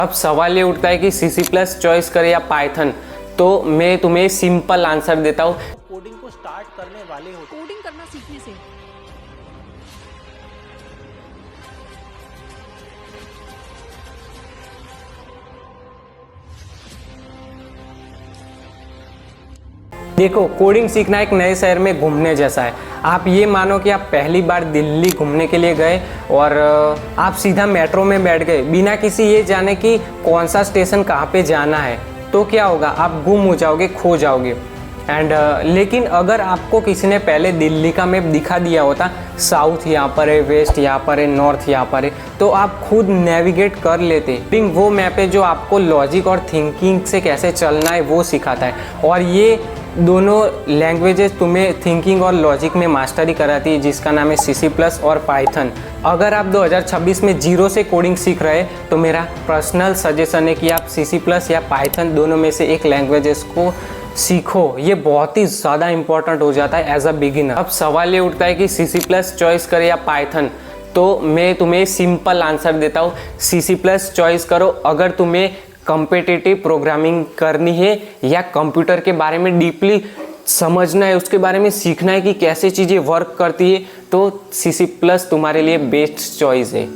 अब सवाल ये उठता है कि सीसी प्लस चॉइस करें या पाइथन, तो मैं तुम्हें सिंपल आंसर देता हूँ। कोडिंग को स्टार्ट करने वाले हो, कोडिंग करना सीखने से देखो, कोडिंग सीखना एक नए शहर में घूमने जैसा है। आप ये मानो कि आप पहली बार दिल्ली घूमने के लिए गए और आप सीधा मेट्रो में बैठ गए बिना किसी ये जाने कि कौन सा स्टेशन कहाँ पे जाना है, तो क्या होगा, आप गुम हो जाओगे, खो जाओगे। लेकिन अगर आपको किसी ने पहले दिल्ली का मैप दिखा दिया होता, साउथ यहाँ पर है, वेस्ट यहाँ पर है, नॉर्थ यहाँ पर है, तो आप खुद नेविगेट कर लेते। लेकिन वो मैप है जो आपको लॉजिक और थिंकिंग से कैसे चलना है वो सिखाता है। और ये दोनों लैंग्वेजेस तुम्हें थिंकिंग और लॉजिक में मास्टरी कराती है, जिसका नाम है सीसी प्लस और पाइथन। अगर आप 2026 में जीरो से कोडिंग सीख रहे हैं तो मेरा पर्सनल सजेशन है कि आप सीसी प्लस या पाइथन दोनों में से एक लैंग्वेजेस को सीखो। ये बहुत ही ज़्यादा इंपॉर्टेंट हो जाता है एज अ बिगिनर। अब सवाल ये उठता है कि सीसी प्लस चॉइस करें या पाइथन, तो मैं तुम्हें सिंपल आंसर देता हूँ, सीसी प्लस चॉइस करो अगर तुम्हें कॉम्पिटिटिव प्रोग्रामिंग करनी है या कंप्यूटर के बारे में डीपली समझना है, उसके बारे में सीखना है कि कैसे चीज़ें वर्क करती है, तो सीसी प्लस तुम्हारे लिए बेस्ट चॉइस है।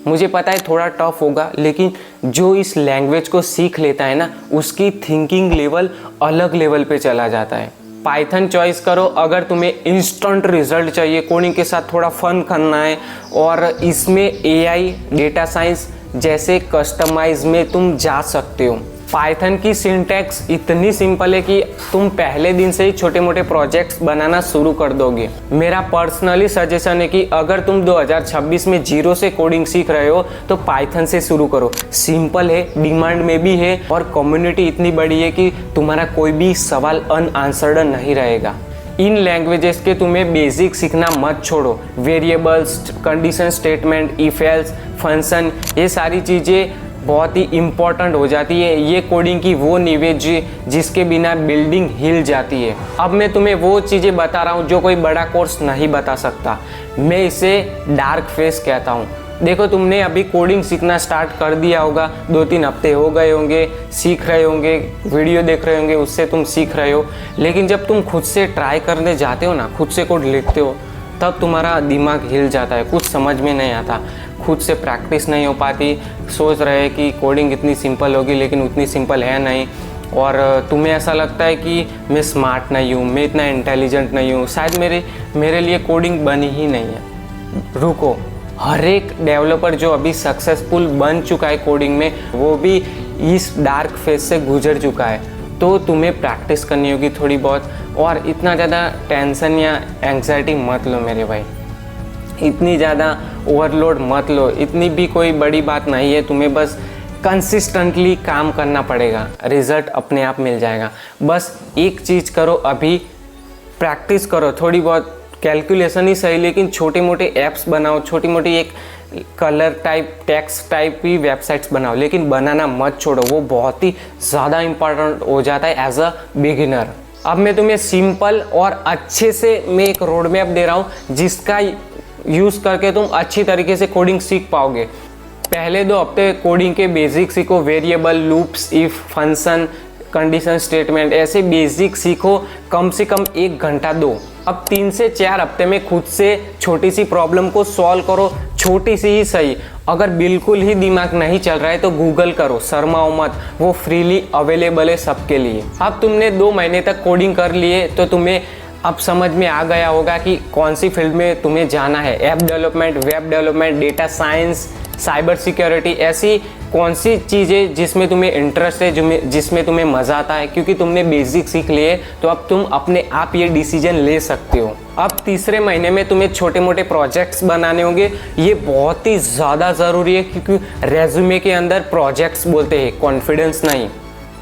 मुझे पता है थोड़ा टफ होगा, लेकिन जो इस लैंग्वेज को सीख लेता है ना, उसकी थिंकिंग लेवल अलग लेवल पे चला जाता है। पाइथन चॉइस करो अगर तुम्हें इंस्टेंट रिजल्ट चाहिए, कोडिंग के साथ थोड़ा फन करना है और इसमें एआई, डेटा साइंस जैसे कस्टमाइज में तुम जा सकते हो। पाइथन की सिंटैक्स इतनी सिंपल है कि तुम पहले दिन से ही छोटे मोटे प्रोजेक्ट्स बनाना शुरू कर दोगे। मेरा पर्सनली सजेशन है कि अगर तुम 2026 में जीरो से कोडिंग सीख रहे हो तो पाइथन से शुरू करो। सिंपल है, डिमांड में भी है और कम्युनिटी इतनी बड़ी है कि तुम्हारा कोई भी सवाल अनआंसर्ड नहीं रहेगा। इन लैंग्वेजेस के तुम्हें बेसिक सीखना मत छोड़ो। Variables, condition statement, if else, function, ये सारी चीज़ें बहुत ही इम्पॉर्टेंट हो जाती है। ये कोडिंग की वो नींव है जिसके बिना बिल्डिंग हिल जाती है। अब मैं तुम्हें वो चीज़ें बता रहा हूँ जो कोई बड़ा कोर्स नहीं बता सकता। मैं इसे डार्क फेस कहता हूँ। देखो, तुमने अभी कोडिंग सीखना स्टार्ट कर दिया होगा, 2-3 हफ्ते हो गए होंगे, सीख रहे होंगे, वीडियो देख रहे होंगे, उससे तुम सीख रहे हो। लेकिन जब तुम खुद से ट्राई करने जाते हो ना, खुद से कोड लिखते हो, तब तुम्हारा दिमाग हिल जाता है, कुछ समझ में नहीं आता, खुद से प्रैक्टिस नहीं हो पाती। सोच रहे कि कोडिंग इतनी सिंपल होगी, लेकिन उतनी सिंपल है नहीं। और तुम्हें ऐसा लगता है कि मैं स्मार्ट नहीं हूँ, मैं इतना इंटेलिजेंट नहीं हूँ, शायद मेरे लिए कोडिंग बनी ही नहीं है। रुको, हर एक डेवलपर जो अभी सक्सेसफुल बन चुका है कोडिंग में, वो भी इस डार्क फेज से गुजर चुका है। तो तुम्हें प्रैक्टिस करनी होगी थोड़ी बहुत, और इतना ज़्यादा टेंशन या एंग्जाइटी मत लो मेरे भाई, इतनी ज़्यादा ओवरलोड मत लो। इतनी भी कोई बड़ी बात नहीं है, तुम्हें बस कंसिस्टेंटली काम करना पड़ेगा, रिजल्ट अपने आप मिल जाएगा। बस एक चीज़ करो, अभी प्रैक्टिस करो थोड़ी बहुत, कैलकुलेशन ही सही, लेकिन छोटे मोटे ऐप्स बनाओ, छोटी मोटी एक कलर टाइप, टेक्स्ट टाइप की वेबसाइट्स बनाओ, लेकिन बनाना मत छोड़ो, वो बहुत ही ज़्यादा इंपॉर्टेंट हो जाता है एज अ बिगिनर। अब मैं तुम्हें सिंपल और अच्छे से मैं एक रोड मैप दे रहा हूँ जिसका यूज़ करके तुम अच्छी तरीके से कोडिंग सीख पाओगे। पहले 2 हफ्ते कोडिंग के बेसिक सीखो, variable, loops, if, function, condition statement, ऐसे बेसिक सीखो, कम से कम 1 घंटा दो। अब 3 से 4 हफ्ते में खुद से छोटी सी प्रॉब्लम को सॉल्व करो, छोटी सी ही सही। अगर बिल्कुल ही दिमाग नहीं चल रहा है तो गूगल करो, शर्माओ मत, वो फ्रीली अवेलेबल है सबके लिए। अब तुमने 2 महीने तक कोडिंग कर लिए तो तुम्हें अब समझ में आ गया होगा कि कौन सी फील्ड में तुम्हें जाना है। App development, web development, data science, cyber security, ऐसी कौन सी चीज़ें जिसमें तुम्हें इंटरेस्ट है, जिसमें तुम्हें मज़ा आता है। क्योंकि तुमने बेसिक सीख लिए तो अब तुम अपने आप ये डिसीजन ले सकते हो। अब तीसरे महीने में तुम्हें छोटे मोटे प्रोजेक्ट्स बनाने होंगे। ये बहुत ही ज़्यादा ज़रूरी है क्योंकि रेज्यूमे के अंदर प्रोजेक्ट्स बोलते हैं, कॉन्फिडेंस नहीं।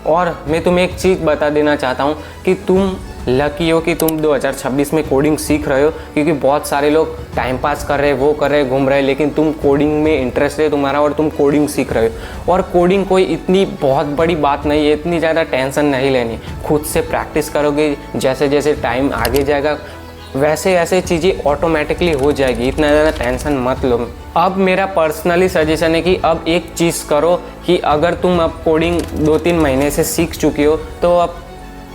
और मैं तुम्हें एक चीज़ बता देना चाहता हूँ कि तुम लकी हो कि तुम 2026 में कोडिंग सीख रहे हो, क्योंकि बहुत सारे लोग टाइम पास कर रहे हैं, वो कर रहे हैं, घूम रहे हैं, लेकिन तुम कोडिंग में इंटरेस्ट है तुम्हारा और तुम कोडिंग सीख रहे हो। और कोडिंग कोई इतनी बहुत बड़ी बात नहीं है, इतनी ज़्यादा टेंशन नहीं लेनी। खुद से प्रैक्टिस करोगे, जैसे जैसे टाइम आगे जाएगा वैसे ऐसे चीज़ें ऑटोमेटिकली हो जाएगी, इतना ज़्यादा टेंशन मत लो। अब मेरा पर्सनली सजेशन है कि अब एक चीज़ करो कि अगर तुम अब कोडिंग 2-3 महीने से सीख चुके हो तो अब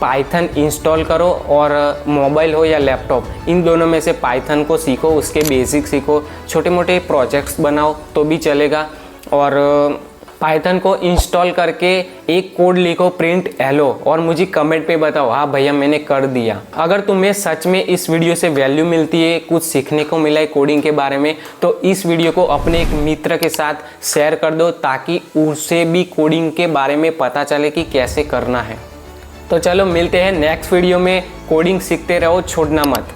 पाइथन इंस्टॉल करो और मोबाइल हो या लैपटॉप, इन दोनों में से पाइथन को सीखो, उसके बेसिक सीखो, छोटे मोटे प्रोजेक्ट्स बनाओ तो भी चलेगा। और पाइथन को इंस्टॉल करके एक कोड लिखो प्रिंट हेलो और मुझे कमेंट पे बताओ हाँ भैया मैंने कर दिया। अगर तुम्हें सच में इस वीडियो से वैल्यू मिलती है, कुछ सीखने को मिला है कोडिंग के बारे में, तो इस वीडियो को अपने एक मित्र के साथ शेयर कर दो ताकि उसे भी कोडिंग के बारे में पता चले कि कैसे करना है। तो चलो मिलते हैं नेक्स्ट वीडियो में। कोडिंग सीखते रहो, छोड़ना मत।